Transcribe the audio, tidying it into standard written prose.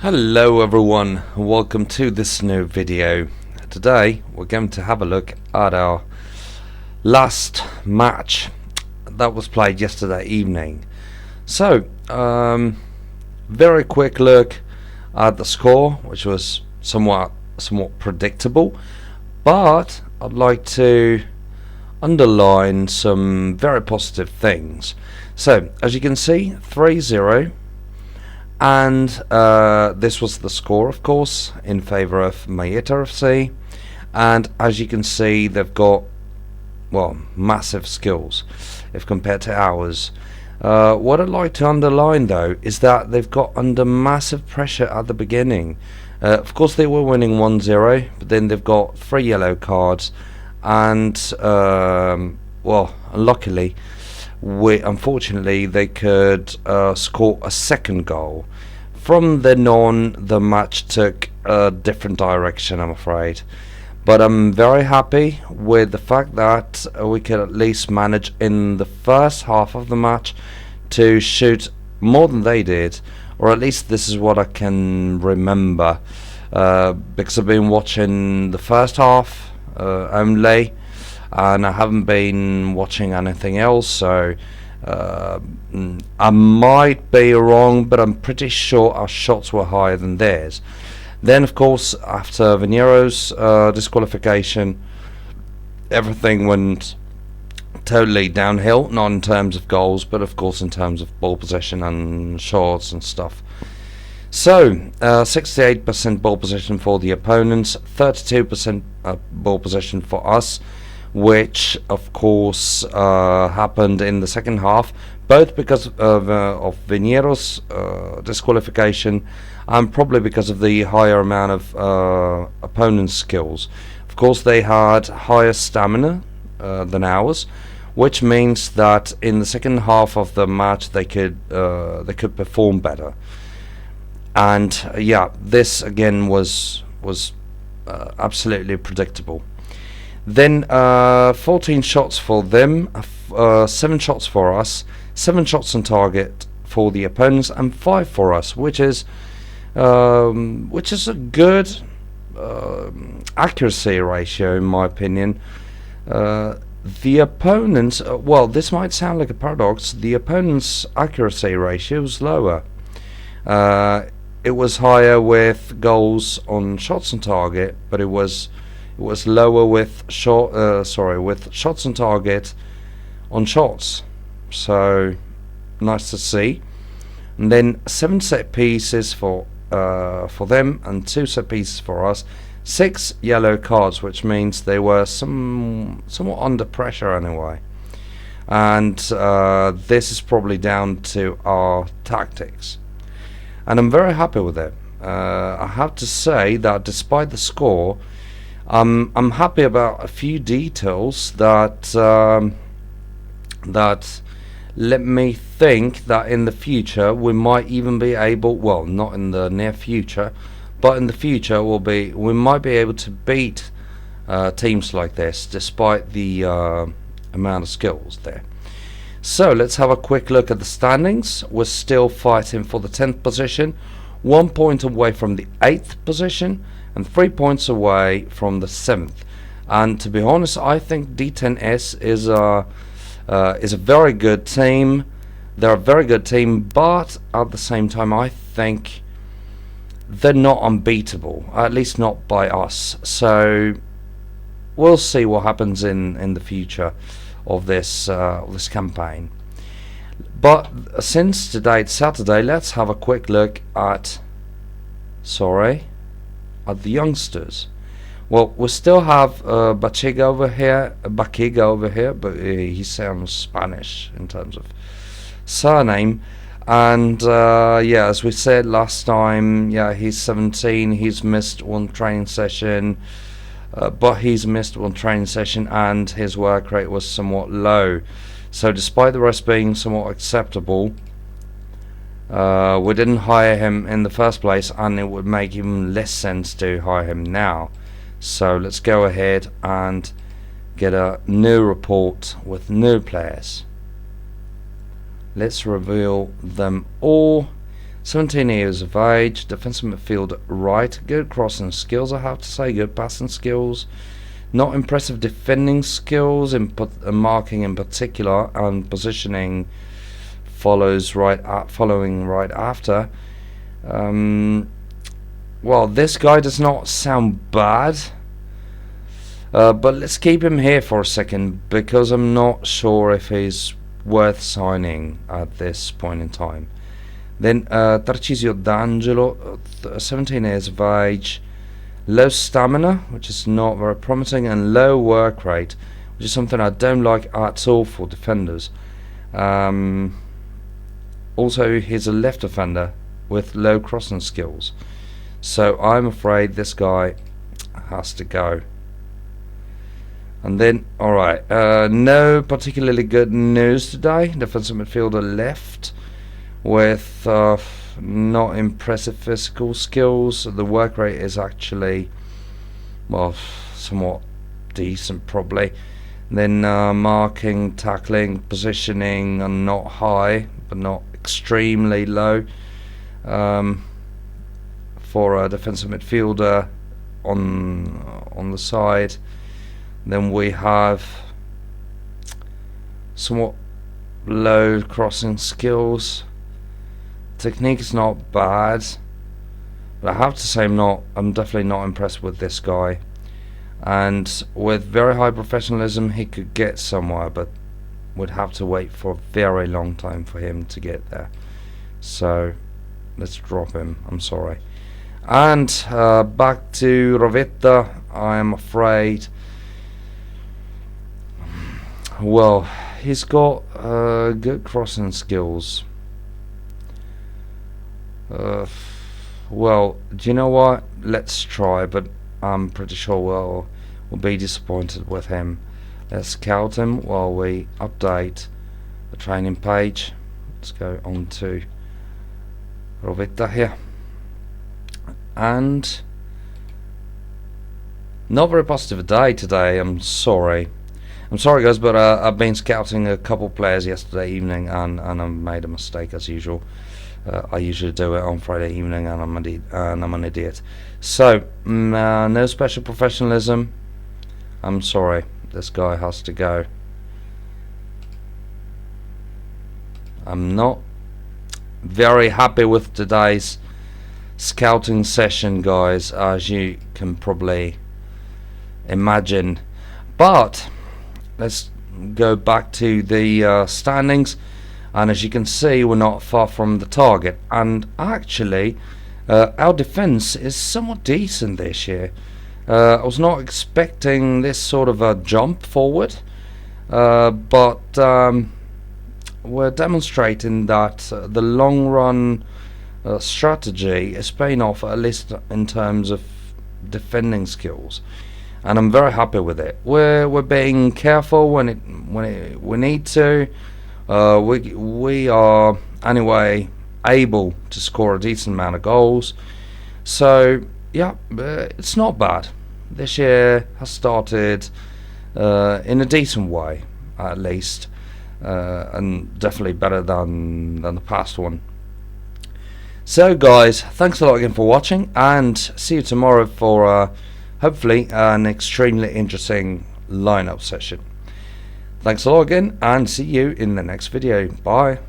Hello everyone, welcome to this new video. Today we're going to have a look at our last match that was played yesterday evening. So, very quick look at the score, which was somewhat predictable, but I'd like to underline some very positive things. So, as you can see, 3-0. And this was the score, of course, in favour of Mayeta FC. And as you can see, they've got, well, massive skills if compared to ours. What I'd like to underline, though, is that they've got under massive pressure at the beginning. Of course, they were winning 1-0, but then they've got 3 yellow cards. And, well, luckily, unfortunately they could score a second goal. From then on, the match took a different direction, I'm afraid, but I'm very happy with the fact that we could at least manage in the first half of the match to shoot more than they did, or at least this is what I can remember, because I've been watching the first half only, and I haven't been watching anything else, so I might be wrong, but I'm pretty sure our shots were higher than theirs. Then, of course, after Viniero's disqualification, everything went totally downhill, not in terms of goals, but of course in terms of ball possession and shots and stuff. So, 68% ball possession for the opponents, 32% ball possession for us, which of course happened in the second half, both because of Viniero's disqualification and probably because of the higher amount of opponents' skills. Of course, they had higher stamina than ours, which means that in the second half of the match they could perform better. And yeah, this again was absolutely predictable. Then 14 shots for them, 7 shots for us, 7 shots on target for the opponents, and 5 for us, which is a good accuracy ratio in my opinion. The opponents, well, this might sound like a paradox. The opponents' accuracy ratio was lower. It was higher with goals on shots on target, but it was lower with with shots on target on shots. So nice to see. And then 7 set pieces for them and 2 set pieces for us. 6 yellow cards, which means they were somewhat under pressure anyway. And this is probably down to our tactics, and I'm very happy with it. I have to say that despite the score, I'm happy about a few details that let me think that in the future we might even be able, well, not in the near future, but in the future we might be able to beat teams like this despite the amount of skills there. So let's have a quick look at the standings. We're still fighting for the 10th position, 1 point away from the 8th position, and 3 points away from the 7th. And to be honest, I think D10S is a very good team. They're a very good team, but at the same time, I think they're not unbeatable, at least not by us. So we'll see what happens in the future of this campaign. But since today it's Saturday, let's have a quick look at the youngsters. Well, we still have Bachiga over here, but he sounds Spanish in terms of surname. And yeah, as we said last time, yeah, he's 17. He's missed 1 training session, and his work rate was somewhat low. So despite the rest being somewhat acceptable, we didn't hire him in the first place, and it would make even less sense to hire him now. So let's go ahead and get a new report with new players. Let's reveal them all. 17 years of age, defensive midfield right, good crossing skills, I have to say, good passing skills, not impressive defending skills, marking in particular, and positioning following right after. Well, this guy does not sound bad, but let's keep him here for a second, because I'm not sure if he's worth signing at this point in time. Then Tarcisio D'Angelo, 17 years of age, low stamina, which is not very promising, and low work rate, which is something I don't like at all for defenders. Also, he's a left defender with low crossing skills, so I'm afraid this guy has to go. And then, alright, no particularly good news today. Defensive midfielder left with not impressive physical skills. The work rate is actually, well, somewhat decent probably. Then marking, tackling, positioning are not high, but not extremely low for a defensive midfielder on the side. Then we have somewhat low crossing skills. Technique is not bad, but I have to say I'm definitely not impressed with this guy. And with very high professionalism, he could get somewhere, but would have to wait for a very long time for him to get there. So let's drop him, I'm sorry. And back to Rovetta. I am afraid, well, he's got good crossing skills. Well, do you know what? Let's try, but I'm pretty sure we'll be disappointed with him. Let's scout him while we update the training page. Let's go on to Rovetta here. And not very positive day today, I'm sorry. I'm sorry guys, but I've been scouting a couple players yesterday evening and I made a mistake as usual. I usually do it on Friday evening and I'm an idiot. So, no special professionalism. I'm sorry, this guy has to go. I'm not very happy with today's scouting session, guys, as you can probably imagine. But let's go back to the standings, and as you can see, we're not far from the target. And actually, our defense is somewhat decent this year. I was not expecting this sort of a jump forward, but we're demonstrating that the long run strategy is paying off, at least in terms of defending skills, and I'm very happy with it. We're being careful when we need to. We are anyway able to score a decent amount of goals, so yeah, it's not bad. This year has started in a decent way, at least, and definitely better than the past one. So guys, thanks a lot again for watching, and see you tomorrow for hopefully an extremely interesting lineup session. Thanks a lot again, and see you in the next video. Bye.